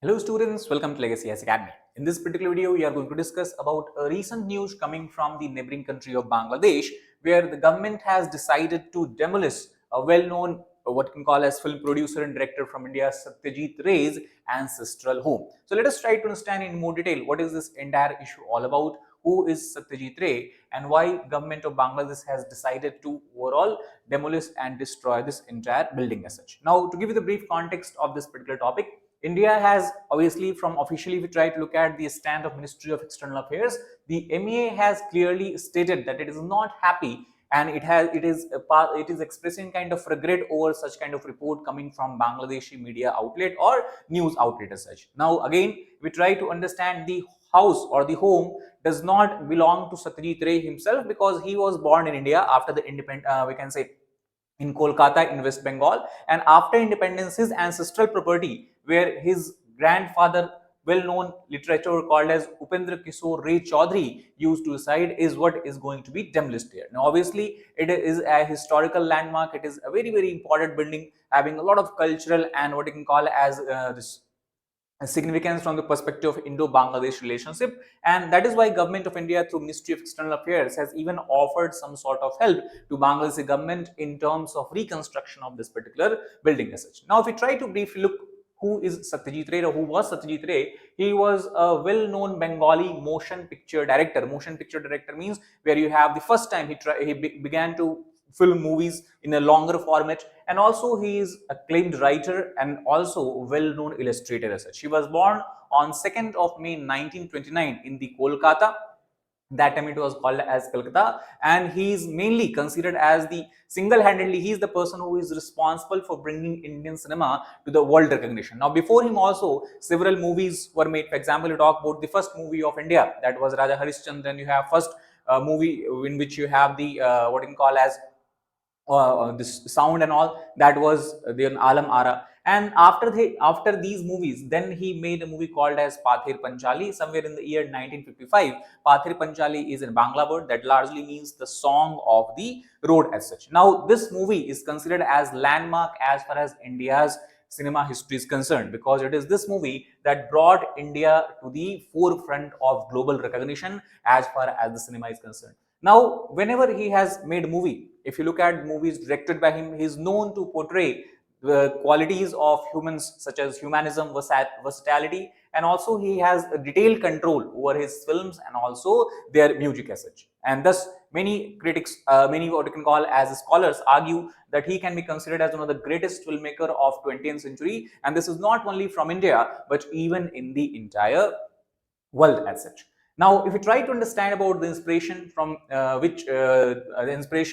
Hello students, welcome to Legacy Academy. In this particular video, we are going to discuss about a recent news coming from the neighboring country of Bangladesh, where the government has decided to demolish a well-known literature what can call as film producer and director from India, Satyajit Ray's ancestral home. So let us try to understand in more detail what is this entire issue all about, who is Satyajit Ray, and why government of Bangladesh has decided to overall demolish and destroy this entire building as such. Now, to give you the brief context of this particular topic, India has obviously, from officially, if we try to look at the stand of Ministry of External Affairs, the MEA has clearly stated that it is not happy, and it is expressing kind of regret over such kind of report coming from Bangladeshi media outlet or news outlet as such. Now again, we try to understand the house or the home does not belong to Satyajit Ray himself, because he was born in India after the independent, we can say, in Kolkata in West Bengal, and after independence his ancestral property, where his grandfather, well-known literature called as Upendra Kishore Ray Chaudhary, used to reside, is what is going to be demolished here. Now obviously it is a historical landmark, it is a very important building having a lot of cultural and what you can call as this significance from the perspective of Indo-Bangladesh relationship, and that is why government of India through Ministry of External Affairs has even offered some sort of help to Bangladeshi government in terms of reconstruction of this particular building as such. Now if we try to briefly look who is Satyajit Ray or who was Satyajit Ray, he was a well-known Bengali motion picture director. Motion picture director means where you have the first time he began to film movies in a longer format, and also he is acclaimed writer and also well-known illustrator as such. He was born on 2nd of May 1929 in the Kolkata. That time it was called as Calcutta, and he is mainly considered as the single-handedly, he is the person who is responsible for bringing Indian cinema to the world recognition. Now before him also several movies were made. For example, you talk about the first movie of India, that was Raja Harishchandra, and you have first movie in which you have the what you can call as this sound and all, that was the Alam Ara. And after these movies, then he made a movie called as Pathir Panchali somewhere in the year 1955. Pathir Panchali is in Bangla word that largely means the song of the road as such. Now this movie is considered as landmark as far as India's cinema history is concerned, because it is this movie that brought India to the forefront of global recognition as far as the cinema is concerned. Now, whenever he has made a movie, if you look at movies directed by him, he is known to portray the qualities of humans such as humanism, versatility, and also he has a detailed control over his films and also their music as such. And thus, many critics, many what you can call as scholars, argue that he can be considered as one of the greatest filmmaker of 20th century. And this is not only from India, but even in the entire world as such. Now, if we try to understand about the inspiration from which Satyajit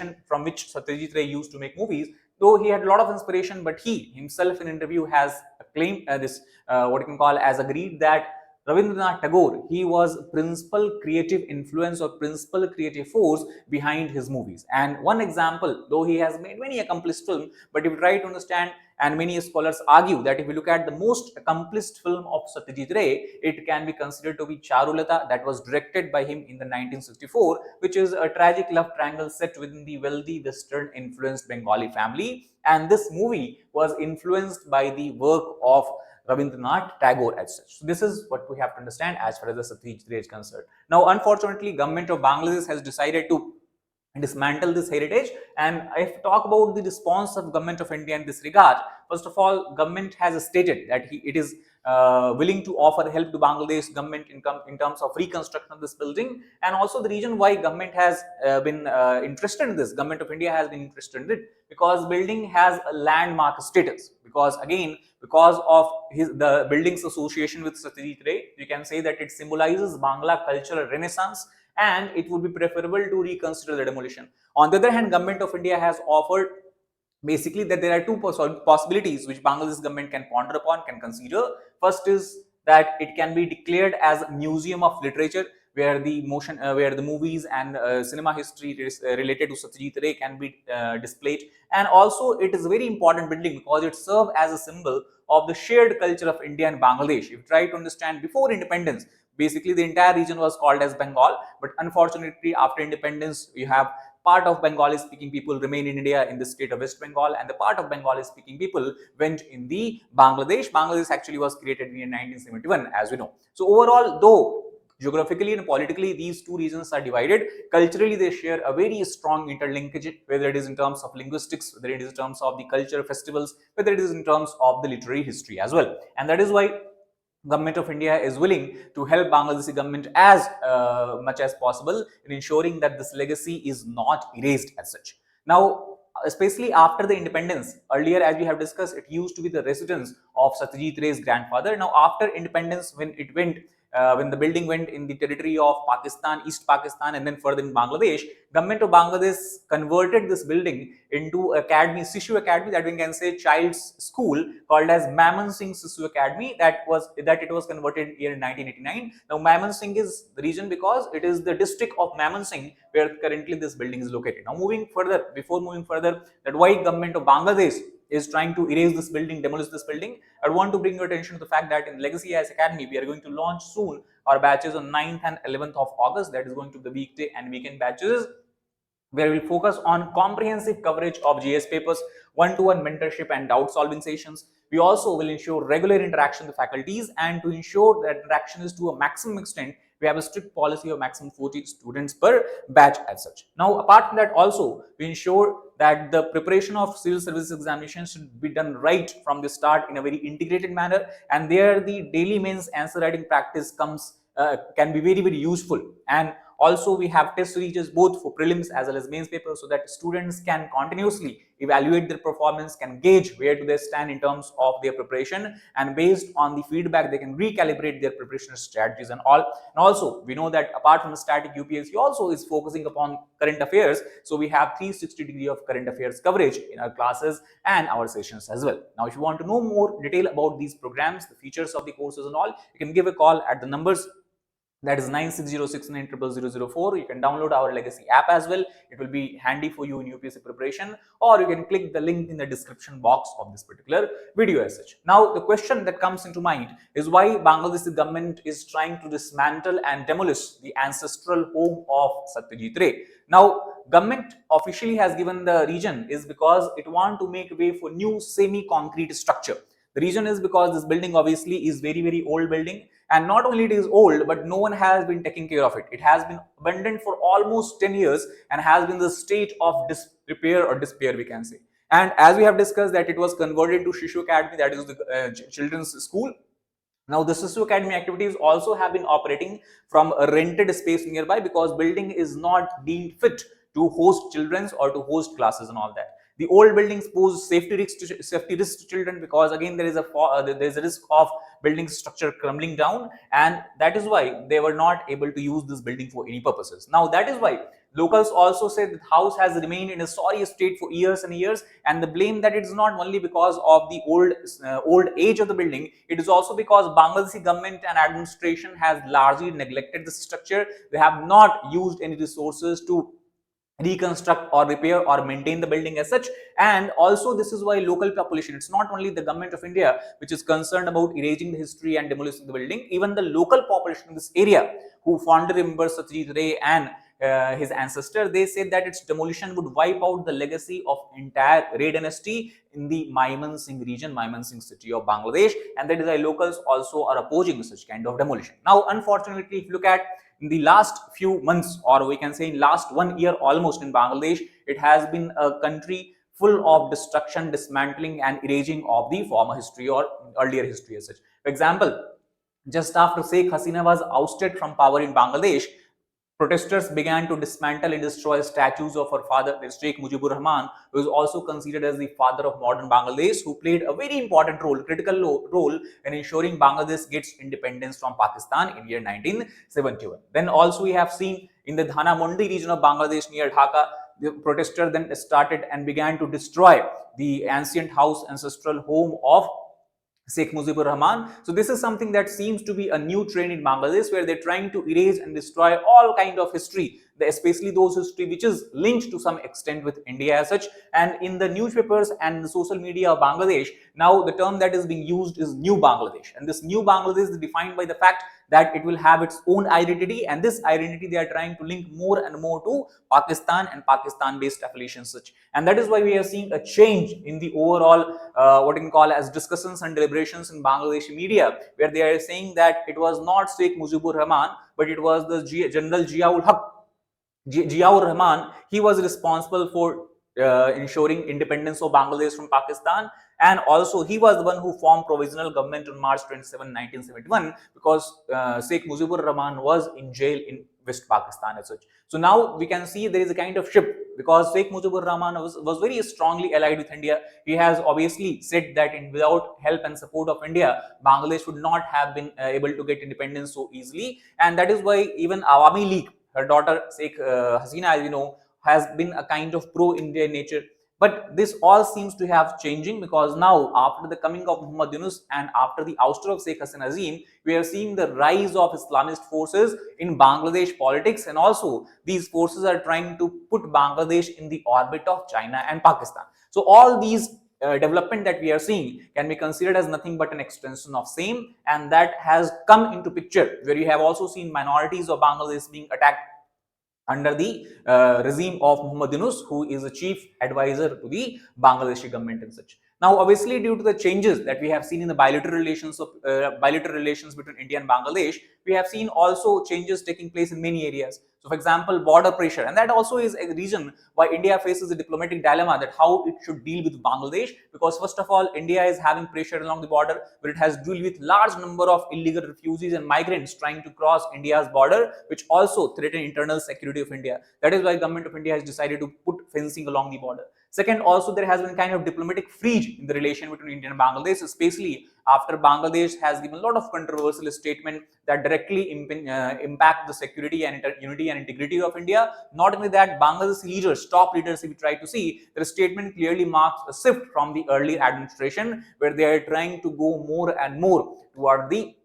Ray used to make movies, though he had a lot of inspiration, but he himself in interview has claimed this what you can call as agreed that Rabindranath Tagore, he was principal creative influence or principal creative force behind his movies. And one example, though he has made many accomplished films, but if you try to understand, and many scholars argue that if you look at the most accomplished film of Satyajit Ray, it can be considered to be Charulata, that was directed by him in the 1964, which is a tragic love triangle set within the wealthy Western influenced Bengali family. And this movie was influenced by the work of Rabindranath Tagore as such. So this is what we have to understand as far as the Satyajit Ray is concerned. Now, unfortunately, government of Bangladesh has decided to dismantle this heritage. And if talk about the response of government of India in this regard, first of all, government has stated that it is willing to offer help to Bangladesh government in terms of reconstruction of this building. And also the reason why government has been interested in this, government of India has been interested in it, because building has a landmark status, because again, because of the building's association with Satyajit Ray, you can say that it symbolizes Bangla cultural renaissance, and it would be preferable to reconsider the demolition. On the other hand, government of India has offered basically that there are two possibilities which Bangladesh government can ponder upon, can consider. First is that it can be declared as a museum of literature, where the where the movies and cinema history related to Satyajit Ray can be displayed. And also it is a very important building because it serves as a symbol of the shared culture of India and Bangladesh. If you try to understand, before independence, basically the entire region was called as Bengal, but unfortunately after independence you have part of Bengali speaking people remain in India in the state of West Bengal, and the part of Bengali speaking people went in the Bangladesh. Bangladesh actually was created in 1971, as we know. So overall, though geographically and politically these two regions are divided, culturally they share a very strong interlinkage, whether it is in terms of linguistics, whether it is in terms of the culture festivals, whether it is in terms of the literary history as well. And that is why Government of India is willing to help Bangladeshi government as much as possible in ensuring that this legacy is not erased as such. Now, especially after the independence, earlier as we have discussed, it used to be the residence of Satyajit Ray's grandfather. Now, after independence, when the building went in the territory of Pakistan, East Pakistan, and then further in Bangladesh, government of Bangladesh converted this building into academy, Sishu Academy, that we can say child's school, called as Maman Singh Sishu Academy. That it was converted in 1989. Now, Maman Singh is the region because it is the district of Maman Singh where currently this building is located. Now, before moving further, that why government of Bangladesh is trying to erase this building, demolish this building, I want to bring your attention to the fact that in Legacy IAS Academy, we are going to launch soon our batches on 9th and 11th of August. That is going to be the weekday and weekend batches, where we'll focus on comprehensive coverage of GS papers, one-to-one mentorship and doubt solving sessions. We also will ensure regular interaction with faculties, and to ensure that interaction is to a maximum extent, we have a strict policy of maximum 40 students per batch as such. Now, apart from that, also we ensure that the preparation of civil services examinations should be done right from the start in a very integrated manner, and there the daily mains answer writing practice can be very useful. And also we have test series both for prelims as well as mains papers, so that students can continuously evaluate their performance, can gauge where do they stand in terms of their preparation, and based on the feedback they can recalibrate their preparation strategies and all. And also we know that apart from static, UPSC also is focusing upon current affairs, so we have 360-degree of current affairs coverage in our classes and our sessions as well. Now, if you want to know more detail about these programs, the features of the courses and all, you can give a call at the numbers, that is 9606900004. You can download our Legacy app as well. It will be handy for you in UPSC preparation, or you can click the link in the description box of this particular video as such. Now, the question that comes into mind is why Bangladesh government is trying to dismantle and demolish the ancestral home of Satyajit Ray. Now, government officially has given the reason is because it want to make way for new semi-concrete structure. The reason is because this building obviously is very old building, and not only it is old, but no one has been taking care of it. It has been abandoned for almost 10 years and has been the state of disrepair or despair, we can say. And as we have discussed that it was converted to Shishu Academy, that is the children's school. Now, the Sissu Academy activities also have been operating from a rented space nearby, because building is not deemed fit to host children's or to host classes and all that. The old buildings pose safety risks to children, because again there is a risk of building structure crumbling down, and that is why they were not able to use this building for any purposes. Now, that is why locals also say that the house has remained in a sorry state for years and years, and the blame that it is not only because of the old age of the building, it is also because Bangladeshi government and administration has largely neglected the structure. They have not used any resources to reconstruct or repair or maintain the building as such. And also this is why local population, it's not only the government of India which is concerned about erasing the history and demolishing the building, even the local population in this area who fondly remembers Satyajit Ray and his ancestor, they said that its demolition would wipe out the legacy of entire Ray dynasty in the Maiman Singh region, Maiman Singh city of Bangladesh, and that is why locals also are opposing such kind of demolition. Now, unfortunately, if you look at in the last few months, or we can say in last 1 year almost, in Bangladesh, it has been a country full of destruction, dismantling and erasing of the former history or earlier history as such. For example, just after Sheikh Hasina was ousted from power in Bangladesh, protesters began to dismantle and destroy statues of her father, Sheikh Mujibur Rahman, who is also considered as the father of modern Bangladesh, who played a very important role, critical role in ensuring Bangladesh gets independence from Pakistan in year 1971. Then also we have seen in the Dhana Mundi region of Bangladesh near Dhaka, the protesters then started and began to destroy the ancient house, ancestral home of Sheikh Mujibur Rahman. So this is something that seems to be a new trend in Bangladesh, where they're trying to erase and destroy all kind of history especially those history which is linked to some extent with India as such. And in the newspapers and the social media of Bangladesh, now the term that is being used is New Bangladesh. And this New Bangladesh is defined by the fact that it will have its own identity, and this identity they are trying to link more and more to Pakistan and Pakistan based affiliations such. And that is why we are seeing a change in the overall what you can call as discussions and deliberations in Bangladeshi media, where they are saying that it was not Sheikh Mujibur Rahman, but it was the General Ziaul Haq. Ziaur Rahman, he was responsible for ensuring independence of Bangladesh from Pakistan, and also he was the one who formed provisional government on March 27, 1971, because Sheikh Mujibur Rahman was in jail in West Pakistan as such. So now we can see there is a kind of shift, because Sheikh Mujibur Rahman was very strongly allied with India. He has obviously said that without help and support of India, Bangladesh would not have been able to get independence so easily, and that is why even Awami League, her daughter Sheikh Hasina, has been a kind of pro-India nature. But this all seems to have changing, because now after the coming of Muhammad Yunus and after the ouster of Sheikh Hasina Azim, we are seeing the rise of Islamist forces in Bangladesh politics, and also these forces are trying to put Bangladesh in the orbit of China and Pakistan. So all these development that we are seeing can be considered as nothing but an extension of same, and that has come into picture where you have also seen minorities of Bangladesh being attacked under the regime of Muhammad Yunus, who is the chief advisor to the Bangladeshi government and such. Now, obviously, due to the changes that we have seen in the bilateral relations between India and Bangladesh, we have seen also changes taking place in many areas. So, for example, border pressure, and that also is a reason why India faces a diplomatic dilemma that how it should deal with Bangladesh, because first of all, India is having pressure along the border, where it has to deal with large number of illegal refugees and migrants trying to cross India's border, which also threaten internal security of India. That is why government of India has decided to put fencing along the border. Second, also there has been kind of diplomatic freeze in the relation between India and Bangladesh, especially after Bangladesh has given a lot of controversial statement that directly impact the security and unity and integrity of India. Not only that, Bangladesh leaders, top leaders, if you try to see, their statement clearly marks a shift from the earlier administration, where they are trying to go more and more toward the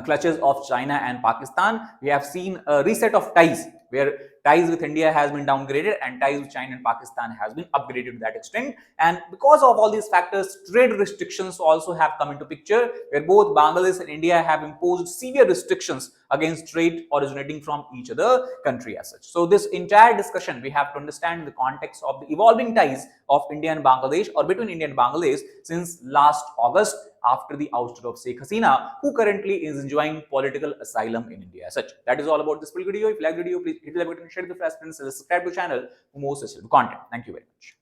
clutches of China and Pakistan. We have seen a reset of ties, where ties with India has been downgraded and ties with China and Pakistan has been upgraded to that extent. And because of all these factors, trade restrictions also have come into picture, where both Bangladesh and India have imposed severe restrictions against trade originating from each other country as such. So this entire discussion we have to understand in the context of the evolving ties of India and Bangladesh, or between India and Bangladesh, since last August, after the ouster of Sheikh Hasina, who currently is enjoying political asylum in India as such. That is all about this video. If you like the video, please hit the like button, share it with your friends, and subscribe to the channel for more such content. Thank you very much.